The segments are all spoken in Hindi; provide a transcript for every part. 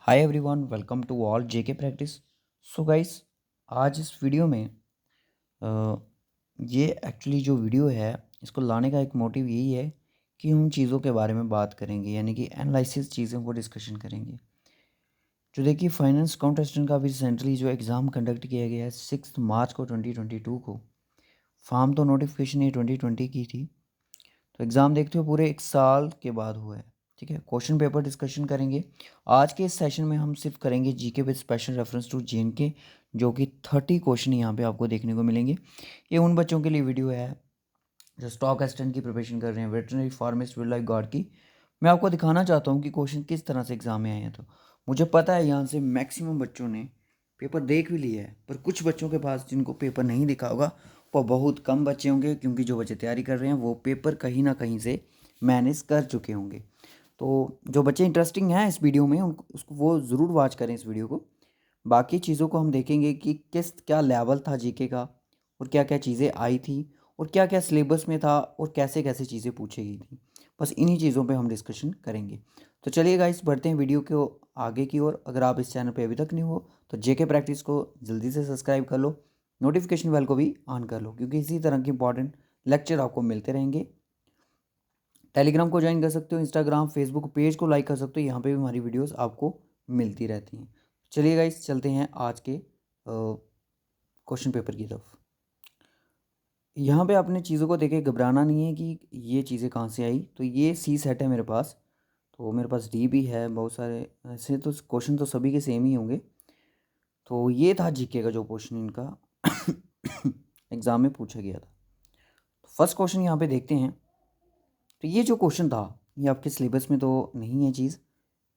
Hi everyone, welcome to all JK practice. So guys, आज इस वीडियो में ये एक्चुअली जो वीडियो है इसको लाने का एक मोटिव यही है कि उन चीज़ों के बारे में बात करेंगे, यानी कि एनालिसिस चीज़ों को डिस्कशन करेंगे। जो देखिए, फाइनेंस काउंटेस्टेंट का भी रिसेंटली जो एग्ज़ाम कंडक्ट किया गया है 6 मार्च को 2022 को। फॉर्म तो नोटिफिकेशन ये 2020 की थी, तो एग्ज़ाम देखते हो पूरे 1 साल के बाद हुआ है। ठीक है, क्वेश्चन पेपर डिस्कशन करेंगे। आज के इस सेशन में हम सिर्फ करेंगे GK with special reference to JNK, जो कि 30 क्वेश्चन यहाँ पे आपको देखने को मिलेंगे। ये उन बच्चों के लिए वीडियो है जो स्टॉक असिस्टेंट की प्रिपरेशन कर रहे हैं, वेटरनरी फार्मिस्ट, वाइल्ड लाइफ गार्ड की। मैं आपको दिखाना चाहता हूँ कि क्वेश्चन किस तरह से एग्जाम में आए हैं। तो मुझे पता है यहाँ से मैक्सिमम बच्चों ने पेपर देख भी लिया है, पर कुछ बच्चों के पास जिनको पेपर नहीं दिखा होगा वो बहुत कम बच्चे होंगे, क्योंकि जो बच्चे तैयारी कर रहे हैं वो पेपर कहीं ना कहीं से मैनेज कर चुके होंगे। तो जो बच्चे इंटरेस्टिंग हैं इस वीडियो में उसको वो ज़रूर वॉच करें इस वीडियो को। बाकी चीज़ों को हम देखेंगे कि किस क्या लेवल था जीके का, और क्या क्या चीज़ें आई थी, और क्या क्या सिलेबस में था, और कैसे कैसे चीज़ें पूछी गई थी। बस इन्हीं चीज़ों पे हम डिस्कशन करेंगे। तो चलिए गाइस, बढ़ते हैं वीडियो को आगे की ओर। अगर आप इस चैनल पे अभी तक नहीं हो तो जेके प्रैक्टिस को जल्दी से सब्सक्राइब कर लो, नोटिफिकेशन बेल को भी ऑन कर लो, क्योंकि इसी तरह के इंपॉर्टेंट लेक्चर आपको मिलते रहेंगे। टेलीग्राम को ज्वाइन कर सकते हो, इंस्टाग्राम फेसबुक पेज को लाइक कर सकते हो, यहाँ पे भी हमारी वीडियोस आपको मिलती रहती हैं। चलिए गाइस, चलते हैं आज के क्वेश्चन पेपर की तरफ। यहाँ पे आपने चीज़ों को देखे घबराना नहीं है कि ये चीज़ें कहाँ से आई। तो ये सी सेट है मेरे पास, तो मेरे पास डी भी है बहुत सारे। ऐसे तो क्वेश्चन तो सभी के सेम ही होंगे। तो ये था जीके का जो क्वेश्चन इनका एग्ज़ाम में पूछा गया था। तो फर्स्ट क्वेश्चन यहाँ पे देखते हैं। तो ये जो क्वेश्चन था ये आपके सिलेबस में तो नहीं है चीज़,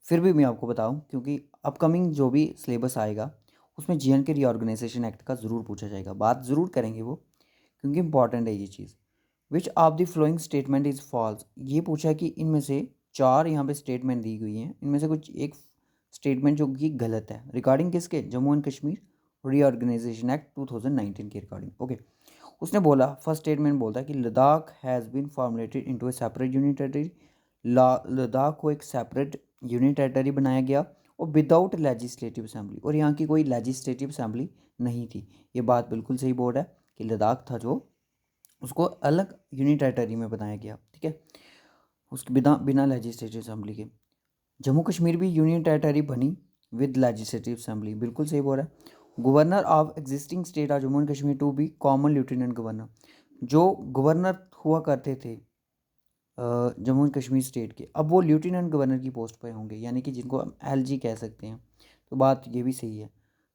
फिर भी मैं आपको बताऊं, क्योंकि अपकमिंग जो भी सिलेबस आएगा उसमें जीएन के रीऑर्गेनाइजेशन एक्ट का ज़रूर पूछा जाएगा, बात ज़रूर करेंगे वो, क्योंकि इंपॉर्टेंट है ये चीज़। Which of the following statement is false, ये पूछा है कि इनमें से चार यहाँ पे स्टेटमेंट दी गई हैं, इनमें से कुछ एक स्टेटमेंट जो कि गलत है रिगार्डिंग किसके, Jammu and Kashmir reorganisation act 2019 के रिगार्डिंग। ओके, उसने बोला, फर्स्ट स्टेटमेंट बोलता है कि Ladakh has been formulated into a separate unit territory. Ladakh को एक सेपरेट यूनिट टेरिटरी बनाया गया और विदाउट लेजिस्लेटिव असेंबली, और यहाँ की कोई लेजिस्लेटिव असेंबली नहीं थी। ये बात बिल्कुल सही बोल रहा है कि लद्दाख था जो उसको अलग यूनिट टेरिटरी में बनाया गया। ठीक है, उसके बिना बिना लेजिस्लेटिव असेंबली के। जम्मू कश्मीर भी यूनियन टेरिटरी बनी विद लेजिस्लेटिव असेंबली, बिल्कुल सही बोल रहा है। Governor of existing state of Jammu and Kashmir to be common lieutenant governor, जो गवर्नर हुआ करते थे जम्मू एंड कश्मीर स्टेट के, अब वो लेफ्टिनेंट गवर्नर की पोस्ट पर होंगे, यानी कि जिनको हम एलजी कह सकते हैं। तो बात ये भी सही है।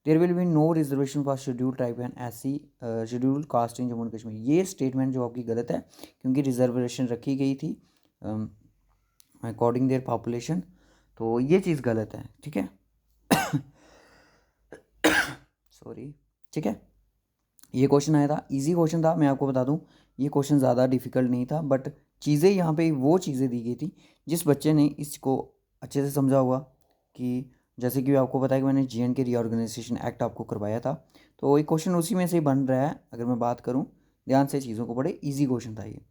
There will be no reservation for schedule tribe and SC schedule caste in Jammu and Kashmir, ये स्टेटमेंट जो आपकी गलत है, क्योंकि रिजर्वेशन रखी गई थी अकॉर्डिंग देयर पॉपुलेशन। तो ये चीज़ गलत है। ठीक है, सॉरी। ठीक है, ये क्वेश्चन आया था, इजी क्वेश्चन था, मैं आपको बता दूं ये क्वेश्चन ज़्यादा डिफिकल्ट नहीं था, बट चीज़ें यहाँ पे वो चीज़ें दी गई थी जिस बच्चे ने इसको अच्छे से समझा होगा। कि जैसे कि आपको पता है कि मैंने जीएन के रीऑर्गेनाइजेशन एक्ट आपको करवाया था, तो ये क्वेश्चन उसी में से ही बन रहा है। अगर मैं बात करूँ ध्यान से चीज़ों को पढ़े, ईजी क्वेश्चन था ये।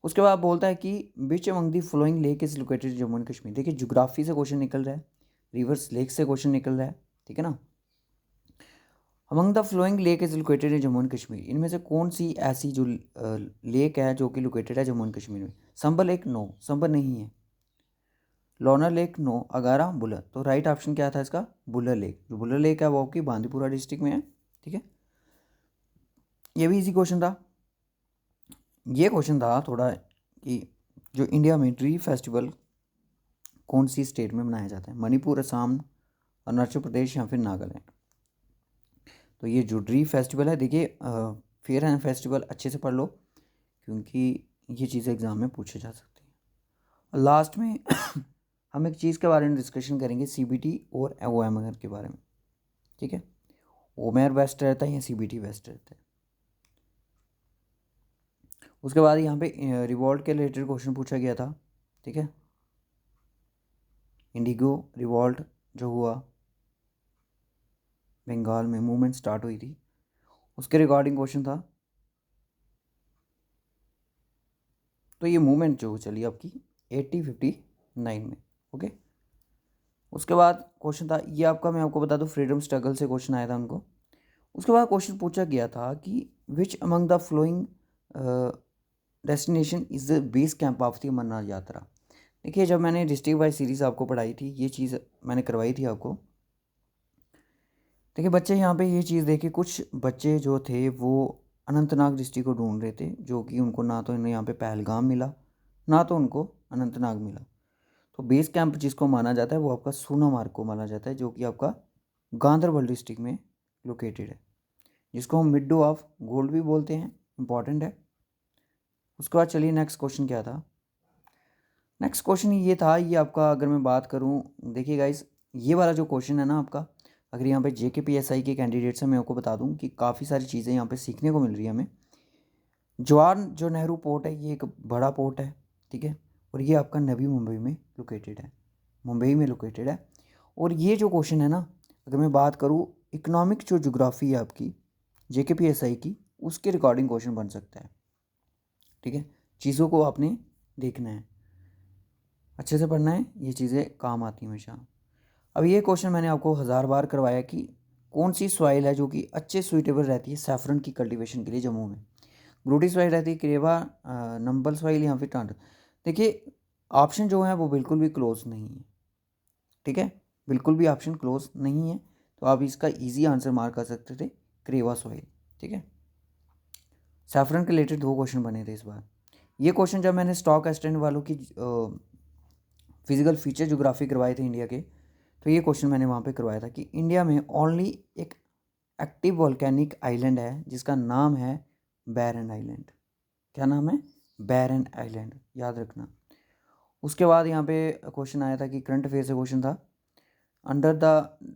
उसके बाद बोलता है कि which among the following lake is located Jammu and Kashmir. देखिए, ज्योग्राफी से क्वेश्चन निकल रहा है, रिवर्स लेक से क्वेश्चन निकल रहा है। ठीक है ना, among the flowing lake is located in Jammu and Kashmir, इनमें से कौन सी ऐसी जो लेक है जो कि लोकेटेड है जम्मू एंड कश्मीर में। संबल लेक नो, संबल नहीं है। लोनार लेक नो, अगारा बुलर। तो राइट ऑप्शन क्या था इसका, बुलर लेक। जो बुलर लेक है वो आपकी बांदीपुरा डिस्ट्रिक्ट में है। ठीक है, ये भी इजी क्वेश्चन था। ये क्वेश्चन था थोड़ा कि जो इंडिया में ट्री फेस्टिवल कौन सी स्टेट में मनाया जाता है, मणिपुर, असम, अरुणाचल प्रदेश या फिर नागालैंड। तो ये जो ड्री फेस्टिवल है, देखिए फेयर एंड फेस्टिवल अच्छे से पढ़ लो, क्योंकि ये चीज़ें एग्ज़ाम में पूछे जा सकती हैं। लास्ट में हम एक चीज़ के बारे में डिस्कशन करेंगे, सीबीटी और ओएमआर के बारे में। ठीक है, ओएमआर बेस्ट रहता है या सीबीटी बेस्ट रहता है। उसके बाद यहाँ पे रिवॉल्ट के रिलेटेड क्वेश्चन पूछा गया था। ठीक है, इंडिगो रिवॉल्ट जो हुआ बंगाल में, मूवमेंट स्टार्ट हुई थी, उसके रिगार्डिंग क्वेश्चन था। तो ये मूवमेंट जो चली आपकी 1859 में। ओके, उसके बाद क्वेश्चन था ये आपका, मैं आपको बता दूं, फ्रीडम स्ट्रगल से क्वेश्चन आया था उनको। उसके बाद क्वेश्चन पूछा गया था कि which among the following destination is the base camp of the Amarnath Yatra. देखिए, जब मैंने डिस्ट्रिक्ट वाइज सीरीज़ आपको पढ़ाई थी, ये चीज़ मैंने करवाई थी आपको। देखिए बच्चे, यहाँ पे ये चीज़ देखिए, कुछ बच्चे जो थे वो अनंतनाग डिस्ट्रिक्ट को ढूंढ रहे थे, जो कि उनको ना तो इन्हें यहाँ पे पहलगाम मिला, ना तो उनको अनंतनाग मिला। तो बेस कैंप जिसको माना जाता है वो आपका सोनामार्ग को माना जाता है, जो कि आपका गांधरबल डिस्ट्रिक्ट में लोकेटेड है, जिसको हम मिड्डो ऑफ गोल्ड भी बोलते हैं, इंपॉर्टेंट है। उसके बाद चलिए नेक्स्ट क्वेश्चन क्या था। नेक्स्ट क्वेश्चन ये था, ये आपका अगर मैं बात करूँ, देखिए गाइस, ये वाला जो क्वेश्चन है ना आपका, अगर यहाँ पे JKPSI के कैंडिडेट से मैं आपको बता दूँ कि काफ़ी सारी चीज़ें यहाँ पे सीखने को मिल रही है हमें। जवाहर जो नेहरू पोर्ट है, ये एक बड़ा पोर्ट है, ठीक है, और ये आपका नवी मुंबई में लोकेटेड है, मुंबई में लोकेटेड है। और ये जो क्वेश्चन है ना, अगर मैं बात करूँ, इकोनॉमिक जो ज्योग्राफी है आपकी JKPSI की, उसके रिकॉर्डिंग क्वेश्चन बन सकता है, ठीक है। चीज़ों को आपने देखना है, अच्छे से पढ़ना है, ये चीज़ें काम आती हैं हमेशा। अब ये क्वेश्चन मैंने आपको 1000 बार करवाया कि कौन सी सॉइल है जो कि अच्छे सुइटेबल रहती है सैफरन की कल्टीवेशन के लिए जम्मू में। ग्लूटी सॉइल रहती है, क्रेवा, नंबल सॉइल या फिर टांड। देखिए, ऑप्शन जो है वो बिल्कुल भी क्लोज नहीं है, ठीक है, बिल्कुल भी ऑप्शन क्लोज नहीं है, तो आप इसका इजी आंसर मार्क कर सकते थे, क्रेवा सॉइल, ठीक है। सैफरन के रिलेटेड 2 क्वेश्चन बने थे इस बार। ये क्वेश्चन जब मैंने स्टॉक एक्सटेंड वालों की फिजिकल फीचर जोग्राफी करवाए थे इंडिया के, तो ये क्वेश्चन मैंने वहाँ पे करवाया था कि इंडिया में ओनली एक एक्टिव वॉल्केनिक आइलैंड है जिसका नाम है बैरन आइलैंड। क्या नाम है? बैरन आइलैंड, याद रखना। उसके बाद यहाँ पे क्वेश्चन आया था कि करंट अफेयर से क्वेश्चन था, under the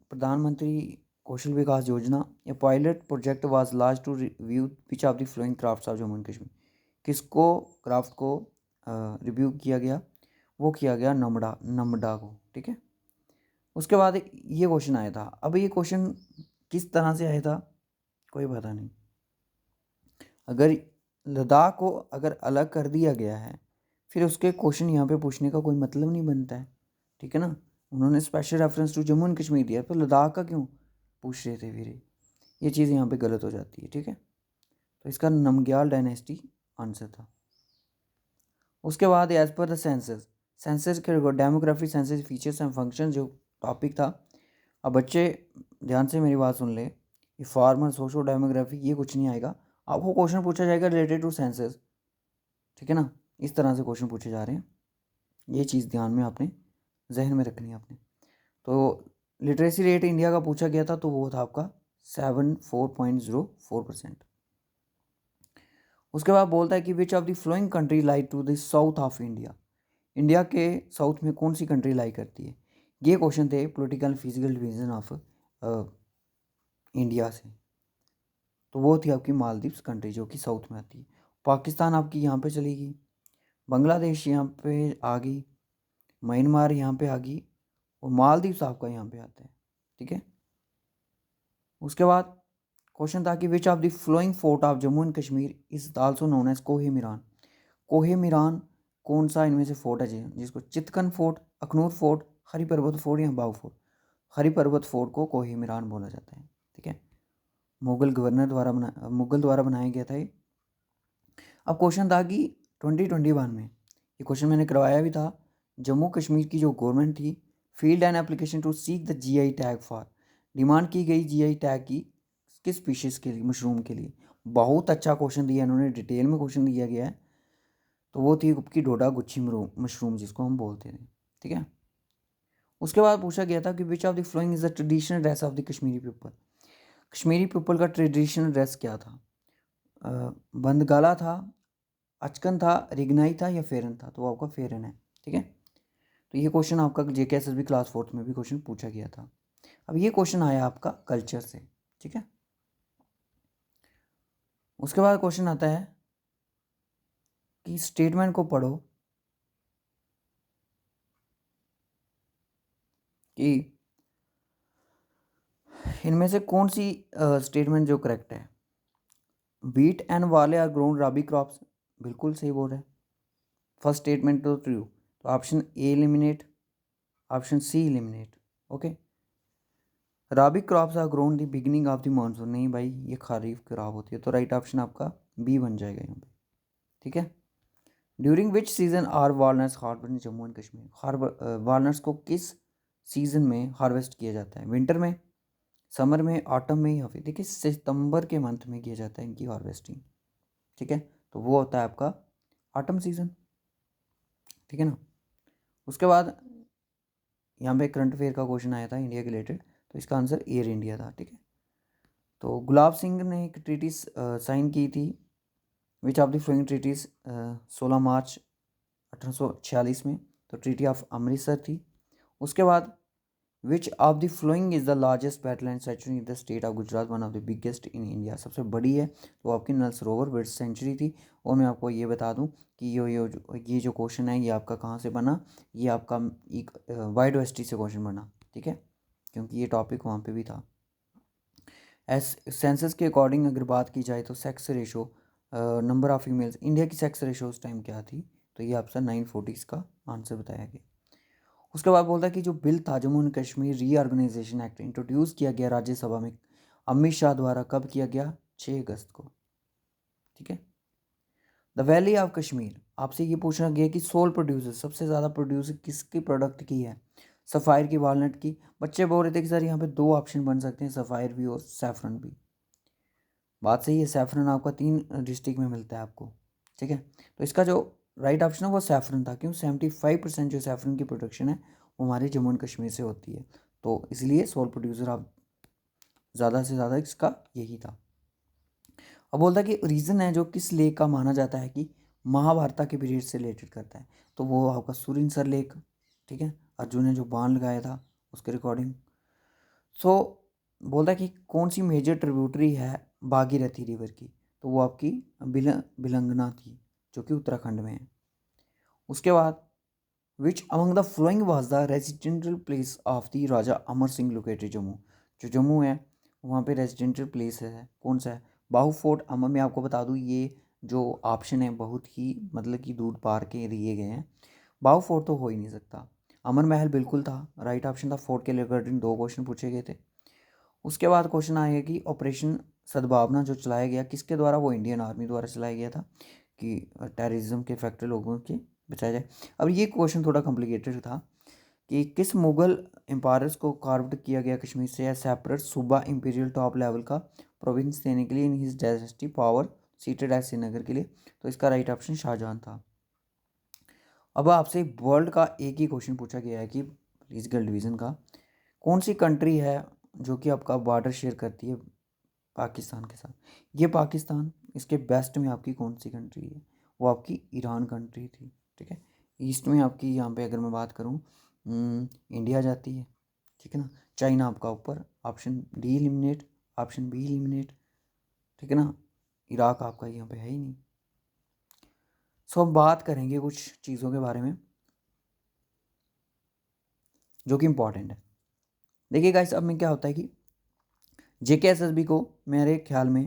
Pradhanmantri Kaushal Vikas Yojana a pilot project was launch to review which of the following crafts of Jammu and Kashmir. किसको क्राफ्ट को रिव्यू किया गया? वो किया गया नमडा, नमडा को, ठीक है। उसके बाद ये क्वेश्चन आया था। अब ये क्वेश्चन किस तरह से आया था कोई पता नहीं। अगर लद्दाख को अगर अलग कर दिया गया है, फिर उसके क्वेश्चन यहाँ पे पूछने का कोई मतलब नहीं बनता है, ठीक है ना। उन्होंने special reference to Jammu and Kashmir दिया, तो लद्दाख का क्यों पूछ रहे थे फिर? ये चीज़ यहाँ पे गलत हो जाती है, ठीक है। तो इसका नमग्याल डायनेस्टी आंसर था। उसके बाद as per the census, census के demography, census features and function जो टॉपिक था। अब बच्चे ध्यान से मेरी बात सुन ले, ये फार्मर सोशो डेमोग्राफी ये कुछ नहीं आएगा, आपको क्वेश्चन पूछा जाएगा रिलेटेड टू सेंसस, ठीक है ना। इस तरह से क्वेश्चन पूछे जा रहे हैं, ये चीज़ ध्यान में आपने जहन में रखनी है आपने। तो लिटरेसी रेट इंडिया का पूछा गया था, तो वो था आपका 74.04%। उसके बाद बोलता है कि which of the following country lie to the south of India. India के साउथ में कौन सी कंट्री लाई करती है? ये क्वेश्चन थे political physical division of India से। तो वो थी आपकी मालदीव्स कंट्री, जो कि साउथ में आती है। पाकिस्तान आपकी यहाँ पे चली गई, बांग्लादेश यहाँ पे आ गई, म्यांमार यहाँ पे आ गई, और मालदीव्स आपका यहाँ पे आता है, ठीक है। उसके बाद क्वेश्चन था कि which of the following fort of Jammu and Kashmir is also known as Kohe Miran. कोहे मीरान कौन सा इनमें से फोर्ट है जिसको चितकन फोर्ट, अखनूर फोर्ट, हरी पर्वत फोर्ट या बाव फोर्ट? हरी पर्वत फोर्ट को कोहे मीरान बोला जाता है, ठीक है। मुगल द्वारा बनाया गया था ये। अब क्वेश्चन था कि 2021 में, ये क्वेश्चन मैंने करवाया भी था, जम्मू कश्मीर की जो गवर्नमेंट थी, field and application to seek the GI tag for, demand की गई जीआई टैग की किस स्पीशीज़ के लिए? मशरूम के लिए। बहुत अच्छा क्वेश्चन दिया इन्होंने, डिटेल में क्वेश्चन दिया गया है। तो वो थी की डोडा गुच्छी मशरूम, जिसको हम बोलते थे, ठीक है। उसके बाद पूछा गया था कि which of the following is the traditional dress of the Kashmiri people. Kashmiri people का ट्रेडिशनल ड्रेस क्या था? बंदगाला था, अचकन था, रिगनाई था या फेरन था? तो वो आपका फेरन है, ठीक है। तो ये क्वेश्चन आपका JKSSB क्लास 4 में भी क्वेश्चन पूछा गया था। अब ये क्वेश्चन आया आपका कल्चर से, ठीक है। उसके बाद क्वेश्चन आता है कि स्टेटमेंट को पढ़ो कि इनमें से कौन सी स्टेटमेंट जो करेक्ट है। बीट एंड वाले आर ग्रोन राबी क्रॉप्स, बिल्कुल सही बोल रहे हैं। फर्स्ट स्टेटमेंट तो ट्रू, तो option A eliminate, option C eliminate, okay. Rabi crops are grown the beginning of the monsoon, नहीं भाई ये खरीफ क्रॉप होती है, तो राइट ऑप्शन आपका बी बन जाएगा यहाँ पे, ठीक है। During which season are walnuts harvest in Jammu and Kashmir, walnuts को किस सीजन में हार्वेस्ट किया जाता है, विंटर में, समर में, ऑटम में, या फिर देखिए सितंबर के मंथ में किया जाता है इनकी हार्वेस्टिंग, ठीक है। तो वो होता है आपका ऑटम सीजन, ठीक है ना। उसके बाद यहाँ पे करंट अफेयर का क्वेश्चन आया था इंडिया के रिलेटेड, तो इसका आंसर एयर इंडिया था, ठीक है। तो गुलाब सिंह ने एक ट्रीटीज साइन की थी, which of the following treaties, 16 March 1846 में, तो ट्रीटी ऑफ अमृतसर थी। उसके बाद which of the following is the largest wetland sanctuary in the state of Gujarat, one of the biggest in India, सबसे बड़ी है तो आपकी नल सरोवर विर्ड सेंचुरी थी। और मैं आपको ये बता दूं कि ये जो क्वेश्चन है ये आपका कहाँ से बना, ये आपका एक वाइड वेस्टी से क्वेश्चन बना, ठीक है, क्योंकि ये टॉपिक वहाँ पे भी था। एस सेंसस के अकॉर्डिंग अगर बात की जाए तो sex ratio, number of females, India की सेक्स रेशो उस टाइम क्या थी, तो ये आपका 940 का आंसर बताया गया। उसके बाद बोलता है कि जो बिल था Jammu and Kashmir reorganisation act introduce किया गया राज्यसभा में अमित शाह द्वारा, कब किया गया, 6 अगस्त को, ठीक है। द वैली ऑफ कश्मीर, आपसे ये पूछना गया कि सोल प्रोड्यूसर, सबसे ज़्यादा प्रोड्यूसर किसकी प्रोडक्ट की है, सफ़ायर की, वॉलनट की। बच्चे बोल रहे थे कि सर यहाँ पे 2 ऑप्शन बन सकते हैं, सफ़ायर भी और सैफरन भी। बात सही है, सैफरन आपका 3 डिस्ट्रिक्ट में मिलता है आपको, ठीक है। तो इसका जो राइट ऑप्शन है वो सैफरन था, क्यों, 75% जो सैफरन की प्रोडक्शन है वो हमारे जम्मू एंड कश्मीर से होती है, तो इसलिए सोल प्रोड्यूसर आप ज़्यादा से ज़्यादा इसका यही था। अब बोलता है कि रीज़न है जो किस लेक का माना जाता है कि महाभारत के पीरियड से रिलेटेड करता है, तो वो आपका सुरिनसर लेक, ठीक है, अर्जुन ने जो बाण लगाया था उसके रिकॉर्डिंग। सो बोलता है कि कौन सी मेजर ट्रिब्यूटरी है भागीरथी रिवर की, तो वो आपकी बिलंगना थी जो कि उत्तराखंड में है। उसके बाद विच among the flowing was the residential place of the Raja Amar Singh located Jammu, जो जम्मू है वहाँ पे रेजिडेंशियल प्लेस है, कौन सा है, बाहू फोर्ट अमर, में आपको बता दूँ ये जो ऑप्शन है बहुत ही मतलब कि दूर पार के दिए गए हैं, बाहू फोर्ट तो हो ही नहीं सकता, अमर महल बिल्कुल था, राइट ऑप्शन था, फोर्ट के रिगार्डिंग 2 क्वेश्चन पूछे गए थे। उसके बाद क्वेश्चन आएगा कि ऑपरेशन सद्भावना जो चलाया गया किसके द्वारा, वो इंडियन आर्मी द्वारा चलाया गया था कि टेररिज्म के इफेक्टेड लोगों के बचाया जाए। अब ये क्वेश्चन थोड़ा कॉम्प्लिकेटेड था कि किस मुगल एम्पायर्स को कार्व्ड किया गया कश्मीर से सेपरेट सूबा इंपीरियल टॉप लेवल का प्रोविंस देने के लिए in his dynasty power seated at Srinagar के लिए, तो इसका राइट ऑप्शन शाहजहां था। अब आपसे वर्ल्ड का एक ही क्वेश्चन पूछा गया है कि रीजनल डिवीज़न का कौन सी कंट्री है जो कि आपका बॉर्डर शेयर करती है पाकिस्तान के साथ, ये पाकिस्तान, इसके वेस्ट में आपकी कौन सी कंट्री है, वो आपकी ईरान कंट्री थी, ठीक है। ईस्ट में आपकी यहाँ पे अगर मैं बात करूँ इंडिया जाती है, ठीक है ना, चाइना आपका ऊपर, option D eliminate, option B eliminate, ठीक है ना, इराक आपका यहाँ पे है ही नहीं। सो अब बात करेंगे कुछ चीज़ों के बारे में जो कि इम्पॉर्टेंट है। देखिए गाइस, अब में क्या होता है कि JKSSB को मेरे ख्याल में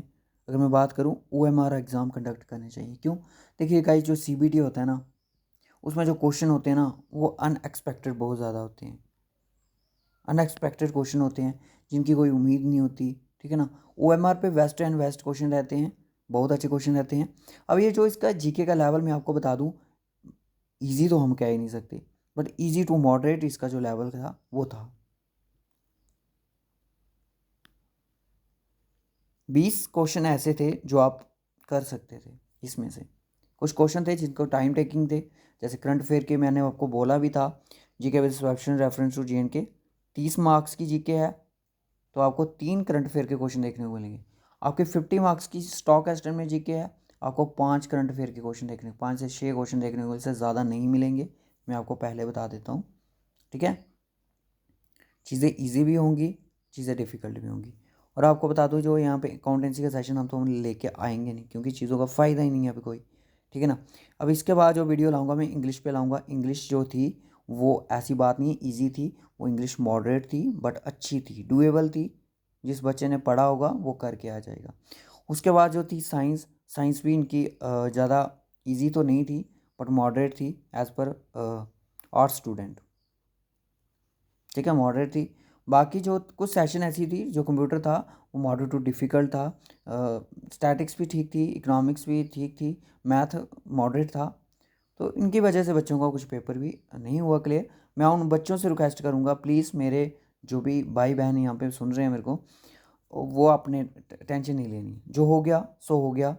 अगर मैं बात करूं OMR एग्ज़ाम कंडक्ट करने चाहिए, क्यों, देखिए गाइस जो CBT होता है ना उसमें जो क्वेश्चन होते हैं ना वो अनएक्सपेक्टेड बहुत ज़्यादा होते हैं, अनएक्सपेक्टेड क्वेश्चन होते हैं जिनकी कोई उम्मीद नहीं होती, ठीक है ना। OMR पे वेस्ट एंड वेस्ट क्वेश्चन रहते हैं, बहुत अच्छे क्वेश्चन रहते हैं। अब ये जो इसका GK का लेवल मैं आपको बता दूँ, ईजी तो हम कह ही नहीं सकते, बट ईजी टू मॉडरेट इसका जो लेवल था वो था। 20 क्वेश्चन ऐसे थे जो आप कर सकते थे, इसमें से कुछ क्वेश्चन थे जिनको टाइम टेकिंग थे, जैसे करंट अफेयर के मैंने आपको बोला भी था, GK with option reference to JNK, 30 marks की जीके है, तो आपको 3 करंट अफेयर के क्वेश्चन देखने को मिलेंगे। आपके 50 मार्क्स की स्टॉक एक्सटेंट में जीके है, आपको 5 करंट अफेयर के क्वेश्चन देखने, 5 से 6 क्वेश्चन देखने को, इससे ज़्यादा नहीं मिलेंगे, मैं आपको पहले बता देता हूँ, ठीक है। चीज़ें ईजी भी होंगी, चीज़ें डिफ़िकल्ट भी होंगी। और आपको बता दूँ जो यहाँ पे अकाउंटेंसी का सेशन हम लेके आएंगे नहीं, क्योंकि चीज़ों का फ़ायदा ही नहीं है अभी कोई, ठीक है ना। अब इसके बाद जो वीडियो लाऊंगा मैं इंग्लिश पे लाऊंगा, इंग्लिश जो थी वो ऐसी बात नहीं है ईजी थी, वो इंग्लिश मॉडरेट थी बट अच्छी थी, डूएबल थी, जिस बच्चे ने पढ़ा होगा वो करके आ जाएगा। उसके बाद जो थी साइंस, साइंस भी इनकी ज़्यादा ईजी तो नहीं थी बट मॉडरेट थी एज़ पर आर्ट्स स्टूडेंट। ठीक है, मॉडरेट थी। बाकी जो कुछ सेशन ऐसी थी जो कंप्यूटर था वो मॉडरेट टू डिफ़िकल्ट था, स्टैटिक्स भी ठीक थी, इकोनॉमिक्स भी ठीक थी, मैथ मॉडरेट था। तो इनकी वजह से बच्चों का कुछ पेपर भी नहीं हुआ क्लियर। मैं उन बच्चों से रिक्वेस्ट करूँगा, प्लीज़ मेरे जो भी भाई बहन यहाँ पे सुन रहे हैं मेरे को, वो आपने टेंशन नहीं लेनी, जो हो गया सो हो गया,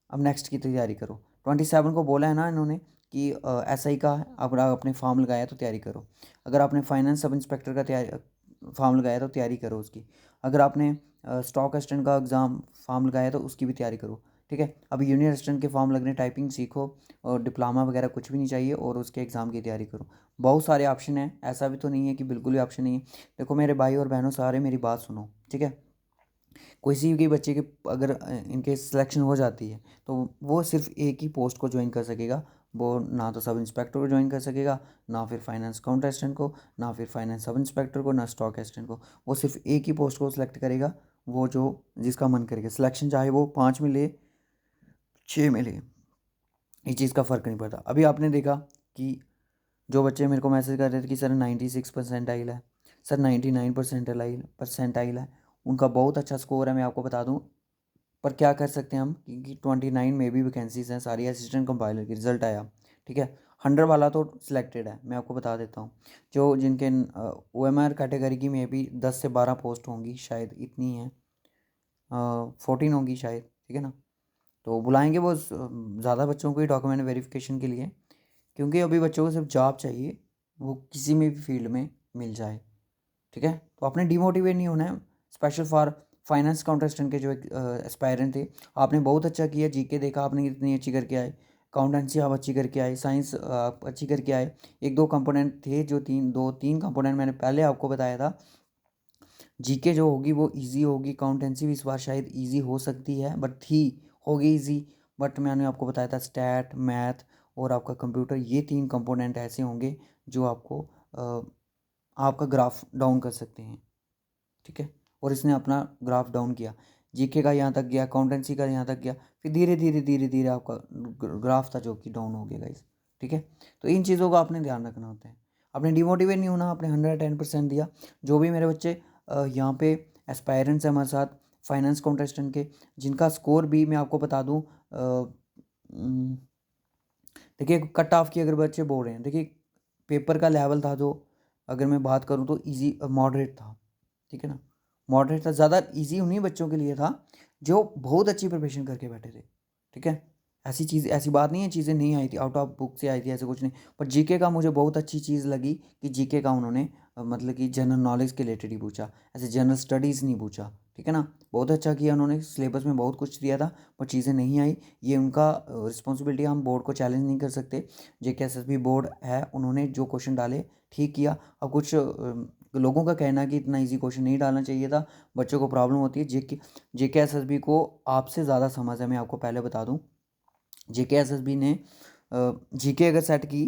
अब नेक्स्ट की तैयारी करो। 27 को बोला है ना इन्होंने कि SI का है, अगर आपने फॉर्म लगाया तो तैयारी करो। अगर आपने फाइनेंस सब इंस्पेक्टर का तैयारी फॉर्म लगाया तो तैयारी करो उसकी। अगर आपने स्टॉक असिस्टेंट का एग्ज़ाम फॉर्म लगाया तो उसकी भी तैयारी करो। ठीक है, अभी जूनियर असिस्टेंट के फॉर्म लगने, टाइपिंग सीखो, और डिप्लोमा वगैरह कुछ भी नहीं चाहिए, और उसके एग्ज़ाम की तैयारी करो। बहुत सारे ऑप्शन हैं, ऐसा भी तो नहीं है कि बिल्कुल ही ऑप्शन नहीं है। देखो मेरे भाई और बहनों, सारे मेरी बात सुनो, ठीक है। किसी भी बच्चे के अगर इनके सिलेक्शन हो जाती है तो वो सिर्फ एक ही पोस्ट को ज्वाइन कर सकेगा। वो ना तो सब इंस्पेक्टर को ज्वाइन कर सकेगा, ना फिर फाइनेंस अकाउंट असिस्टेंट को, ना फिर फाइनेंस सब इंस्पेक्टर को, ना स्टॉक असिस्टेंट को। वो सिर्फ एक ही पोस्ट को सिलेक्ट करेगा, वो जो जिसका मन करेगा। सिलेक्शन चाहे वो 5 में ले, 6 में ले, इस चीज़ का फ़र्क नहीं पड़ता। अभी आपने देखा कि जो बच्चे मेरे को मैसेज कर रहे थे कि सर 96 परसेंटाइल है, सर 99 परसेंटाइल है, उनका बहुत अच्छा स्कोर है, मैं आपको बता दूं। पर क्या कर सकते हैं हम, क्योंकि 29 में भी वैकेंसीज हैं सारी, असिस्टेंट कंपाइलर की रिजल्ट आया, ठीक है। 100 वाला तो सिलेक्टेड है, मैं आपको बता देता हूँ। जो जिनके OMR कैटेगरी की में भी 10 से 12 पोस्ट होंगी शायद, इतनी हैं, 14 होंगी शायद, ठीक है ना। तो बुलाएंगे वो ज़्यादा बच्चों को ही डॉक्यूमेंट वेरिफिकेशन के लिए, क्योंकि अभी बच्चों को सिर्फ जॉब चाहिए, वो किसी में भी फील्ड में मिल जाए, ठीक है। तो आपने डिमोटिवेट नहीं होना है। स्पेशल फॉर फाइनेंस काउंटेस्टेंट के जो एस्पायरेंट थे, आपने बहुत अच्छा किया, जीके देखा आपने कितनी अच्छी करके आए, अकाउंटेंसी आप अच्छी करके आए, साइंस आप अच्छी करके आए। एक दो कंपोनेंट थे जो तीन कंपोनेंट मैंने पहले आपको बताया था। जीके जो होगी वो इजी होगी, अकाउंटेंसी भी इस बार शायद इजी हो सकती है, बट थी, होगी इजी। बट मैंने आपको बताया था स्टैट, मैथ और आपका कंप्यूटर, ये 3 कंपोनेंट ऐसे होंगे जो आपको आपका ग्राफ डाउन कर सकते हैं, ठीक है। और इसने अपना ग्राफ डाउन किया, जीके का यहाँ तक गया, अकाउंटेंसी का यहाँ तक गया, फिर धीरे धीरे धीरे धीरे आपका ग्राफ था जो कि डाउन हो गया गाइस, ठीक है। तो इन चीज़ों का आपने ध्यान रखना होता है। आपने डिमोटिवेट नहीं होना, आपने 110% दिया। जो भी मेरे बच्चे यहाँ पे एस्पायरेंट्स हैं हमारे साथ, फाइनेंस कॉन्टेस्टेंट के, जिनका स्कोर भी मैं आपको बता दूँ, देखिए कट ऑफ की अगर बच्चे बोल रहे हैं, देखिए पेपर का लेवल था जो, अगर मैं बात करूँ तो इजी मॉडरेट था, ठीक है ना। मॉडरेट था, ज़्यादा इजी उन्हीं बच्चों के लिए था जो बहुत अच्छी प्रिपरेशन करके बैठे थे, ठीक है। ऐसी चीज़, ऐसी बात नहीं है चीज़ें नहीं आई थी, आउट ऑफ बुक से आई थी, ऐसे कुछ नहीं। पर जीके का मुझे बहुत अच्छी चीज़ लगी कि जीके का उन्होंने मतलब कि जनरल नॉलेज के रिलेटेड ही पूछा, ऐसे जनरल स्टडीज़ नहीं पूछा, ठीक है ना। बहुत अच्छा किया उन्होंने, सिलेबस में बहुत कुछ दिया था पर चीज़ें नहीं आई। ये उनका रिस्पॉन्सिबिलिटी, हम बोर्ड को चैलेंज नहीं कर सकते। JKSSB बोर्ड है, उन्होंने जो क्वेश्चन डाले ठीक किया। अब कुछ लोगों का कहना है कि इतना इजी क्वेश्चन नहीं डालना चाहिए था, बच्चों को प्रॉब्लम होती है। JKSSB को आपसे ज़्यादा समझ है, मैं आपको पहले बता दूं। JKSSB ने जीके अगर सेट की,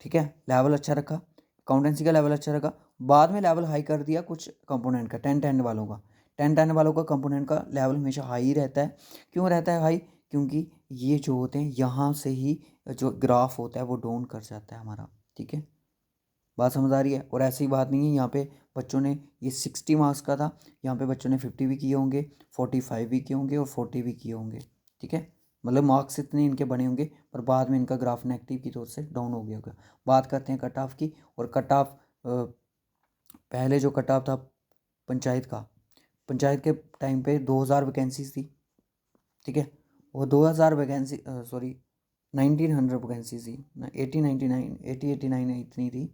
ठीक है, लेवल अच्छा रखा, अकाउंटेंसी का लेवल अच्छा रखा, बाद में लेवल हाई कर दिया कुछ कंपोनेंट का, 10-10 वालों का, 10-10 वालों का कंपोनेंट का लेवल हमेशा हाई ही रहता है। क्यों रहता है हाई? क्योंकि ये जो होते हैं यहाँ से ही जो ग्राफ होता है वो डाउन कर जाता है हमारा, ठीक है। बात समझ आ रही है? और ऐसी बात नहीं है यहाँ पे बच्चों ने, ये 60 मार्क्स का था, यहाँ पे बच्चों ने 50 भी किए होंगे, 45 भी किए होंगे और 40 भी किए होंगे, ठीक है। मतलब मार्क्स इतने इनके बने होंगे, पर बाद में इनका ग्राफ नेगेटिव की तौर से डाउन हो गया होगा। बात करते हैं कट ऑफ की। और कट ऑफ पहले जो कट ऑफ था पंचायत का, पंचायत के टाइम पे 2000 वैकेंसीज थी, ठीक है। वो 2000 वैकेंसी, सॉरी 1900 वैकेंसी थी ना, 80-99 80-89 इतनी थी।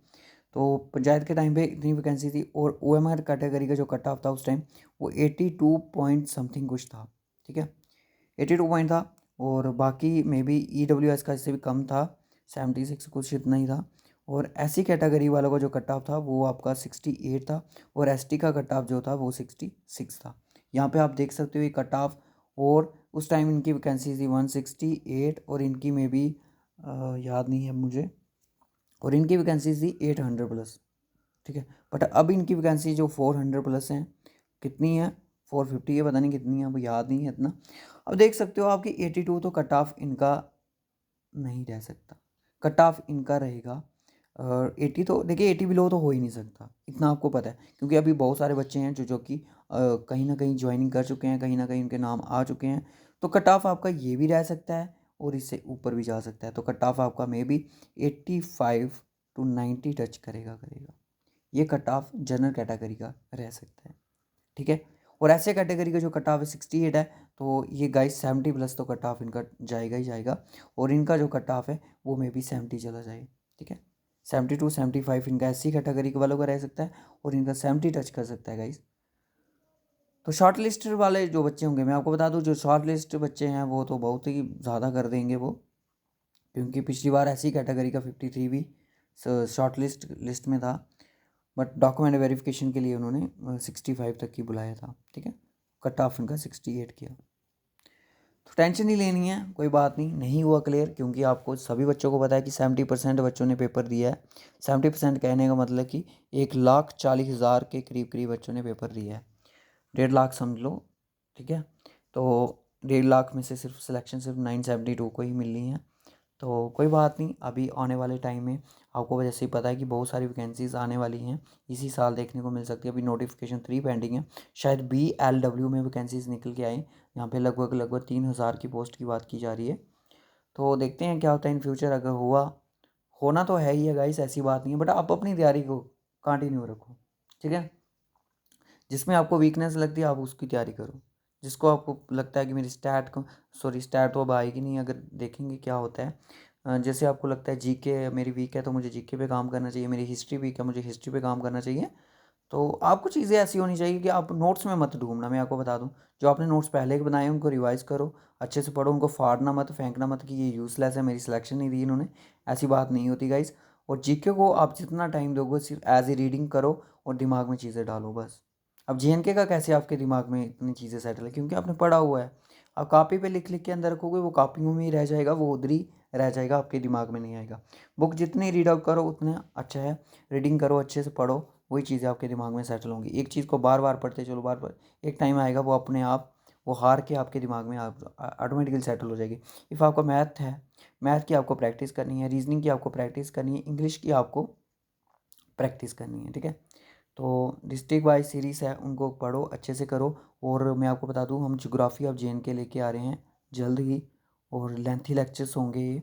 तो पंचायत के टाइम पे इतनी वैकेंसी थी, और OMR कैटेगरी का जो कट ऑफ था उस टाइम वो 82 पॉइंट समथिंग कुछ था, ठीक है, 82 पॉइंट था। और बाकी मे बी EWS का इससे भी कम था, 76 कुछ इतना ही था। और ऐसी कैटेगरी वालों का जो कट ऑफ था वो आपका 68 था, और ST का कट ऑफ जो था वो 66 था। यहाँ पे आप देख सकते हो ये कट ऑफ। और उस टाइम इनकी वैकेंसी थी 168, और इनकी में भी याद नहीं है मुझे, और इनकी वैकेंसी थी 800 प्लस, ठीक है। बट अब इनकी वैकेंसी जो 400 प्लस हैं, कितनी है, 450 है, पता नहीं कितनी है, अब याद नहीं है इतना। अब देख सकते हो आपकी 82 तो कट ऑफ इनका नहीं रह सकता, कट ऑफ इनका रहेगा 80 तो देखिए 80 बिलो तो हो ही नहीं सकता, इतना आपको पता है, क्योंकि अभी बहुत सारे बच्चे हैं जो कि कहीं ना कहीं ज्वाइनिंग कर चुके हैं, कहीं ना कहीं उनके नाम आ चुके हैं। तो कट ऑफ आपका ये भी रह सकता है और इससे ऊपर भी जा सकता है। तो कट ऑफ आपका मे बी 85 to 90 टच करेगा। ये कट ऑफ जनरल कैटेगरी का रह सकता है, ठीक है। और ऐसे कैटेगरी का जो कट ऑफ है 68 है, तो ये गाइस 70 प्लस तो कट ऑफ इनका जाएगा ही जाएगा। और इनका जो कट ऑफ है वो मे बी 70 चला जाए, ठीक है। 72 75 इनका एससी कैटेगरी के वालों का रह सकता है और इनका 70 टच कर सकता है गाइस। तो शॉर्ट लिस्ट वाले जो बच्चे होंगे, मैं आपको बता दूं, जो शॉर्ट लिस्ट बच्चे हैं वो तो बहुत ही ज़्यादा कर देंगे वो, क्योंकि पिछली बार ऐसी कैटेगरी का 53 भी शॉर्ट लिस्ट में था, बट डॉक्यूमेंट वेरिफिकेशन के लिए उन्होंने 65 तक की बुलाया था, ठीक है। कट ऑफ इनका 68 किया। तो टेंशन नहीं लेनी है, कोई बात नहीं, नहीं हुआ क्लियर, क्योंकि आपको सभी बच्चों को पता है कि 70% बच्चों ने पेपर दिया है। 70% कहने का मतलब कि 1,40,000 के करीब करीब बच्चों ने पेपर दिया है, 1.5 लाख समझ लो, ठीक है। तो 1.5 लाख में से सिर्फ सिलेक्शन सिर्फ 972 को ही मिलनी है। तो कोई बात नहीं, अभी आने वाले टाइम में आपको वैसे ही पता है कि बहुत सारी वैकेंसीज़ आने वाली हैं, इसी साल देखने को मिल सकती है। अभी नोटिफिकेशन 3 पेंडिंग है, शायद BLW में वैकेंसीज़ निकल के आए, यहाँ पे लगभग 3,000 की पोस्ट की बात की जा रही है। तो देखते हैं क्या होता है इन फ्यूचर, अगर हुआ, होना तो है ही है गाइस, ऐसी बात नहीं है, बट आप अपनी तैयारी को कंटिन्यू रखो, ठीक है। जिसमें आपको वीकनेस लगती है आप उसकी तैयारी करो, जिसको आपको लगता है कि मेरी स्टैट तो अब आएगी नहीं, अगर देखेंगे क्या होता है। जैसे आपको लगता है जीके मेरी वीक है तो मुझे जीके पे काम करना चाहिए, मेरी हिस्ट्री वीक है मुझे हिस्ट्री पे काम करना चाहिए। तो आपको चीज़ें ऐसी होनी चाहिए कि आप नोट्स में मत ढूंढना। मैं आपको बता दूं, जो आपने नोट्स पहले के बनाए उनको रिवाइज करो, अच्छे से पढ़ो, उनको फाड़ना मत, फेंकना मत कि ये यूज़लेस है, मेरी सिलेक्शन नहीं दी इन्होंने, ऐसी बात नहीं होती गाइस। और जीके को आप जितना टाइम दोगे सिर्फ एज ए रीडिंग करो और दिमाग में चीज़ें डालो बस। अब JNK का कैसे आपके दिमाग में इतनी चीज़ें सेटल है, क्योंकि आपने पढ़ा हुआ है। आप कॉपी पे लिख लिख के अंदर रखोगे, वो कॉपियों में ही रह जाएगा, वो उधर ही रह जाएगा, आपके दिमाग में नहीं आएगा। बुक जितनी रीड आउट करो उतना अच्छा है, रीडिंग करो, अच्छे से पढ़ो, वही चीज़ें आपके दिमाग में सेटल होंगी। एक चीज़ को बार बार पढ़ते चलो, बार बार, एक टाइम आएगा वो अपने आप वो हार के आपके दिमाग में आप ऑटोमेटिकली सेटल हो जाएगी। इफ़ आपका मैथ है, मैथ की आपको प्रैक्टिस करनी है, रीजनिंग की आपको प्रैक्टिस करनी है, इंग्लिश की आपको प्रैक्टिस करनी है, ठीक है। तो डिस्ट्रिक्ट वाइज सीरीज़ है, उनको पढ़ो, अच्छे से करो। और मैं आपको बता दूं, हम ज्योग्राफी ऑफ JNK लेके आ रहे हैं जल्द ही, और लेंथी लेक्चर्स होंगे ये।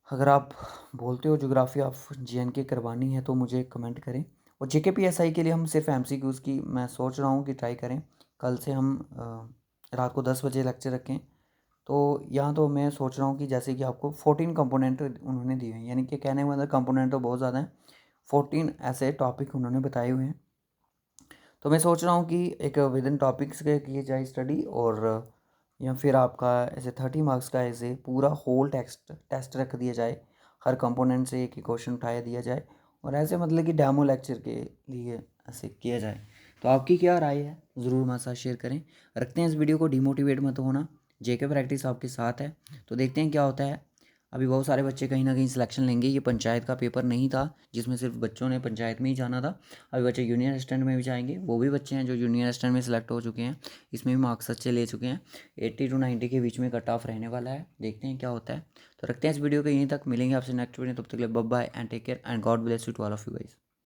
अगर आप बोलते हो ज्योग्राफी ऑफ JNK करवानी है तो मुझे कमेंट करें। और JKPSI के लिए हम सिर्फ MCQs की मैं सोच रहा हूँ कि ट्राई करें। कल से हम रात को 10 बजे लेक्चर रखें। तो यहाँ तो मैं सोच रहा हूँ कि जैसे कि आपको 14 कंपोनेंट उन्होंने दिए हैं, यानी कि कहने का मतलब कंपोनेंट तो बहुत ज़्यादा है, 14 ऐसे टॉपिक उन्होंने बताए हुए हैं। तो मैं सोच रहा हूँ कि एक विद इन टॉपिक्स के किए जाए स्टडी, और या फिर आपका ऐसे 30 मार्क्स का ऐसे पूरा होल टेस्ट रख दिया जाए, हर कंपोनेंट से एक क्वेश्चन उठाया दिया जाए, और ऐसे मतलब कि डेमो लेक्चर के लिए ऐसे किया जाए। तो आपकी क्या राय है, ज़रूर हमारे साथ शेयर करें। रखते हैं इस वीडियो को, डिमोटिवेट मत होना, JK प्रैक्टिस आपके साथ है। तो देखते हैं क्या होता है। अभी बहुत सारे बच्चे कहीं ना कहीं सिलेक्शन लेंगे, ये पंचायत का पेपर नहीं था जिसमें सिर्फ बच्चों ने पंचायत में ही जाना था। अभी बच्चे जूनियर असिस्टेंट में भी जाएंगे, वो भी बच्चे हैं जो जूनियर असिस्टेंट में सिलेक्ट हो चुके हैं, इसमें भी मार्क्स अच्छे ले चुके हैं। 80 to 90 के बीच में कट ऑफ रहने वाला है, देखते हैं क्या होता है। तो रखते हैं इस वीडियो को यहीं तक, मिलेंगे आपसे नेक्स्ट वीडियो, तब तक के लिए bye bye and take care and God bless you to all of you guys.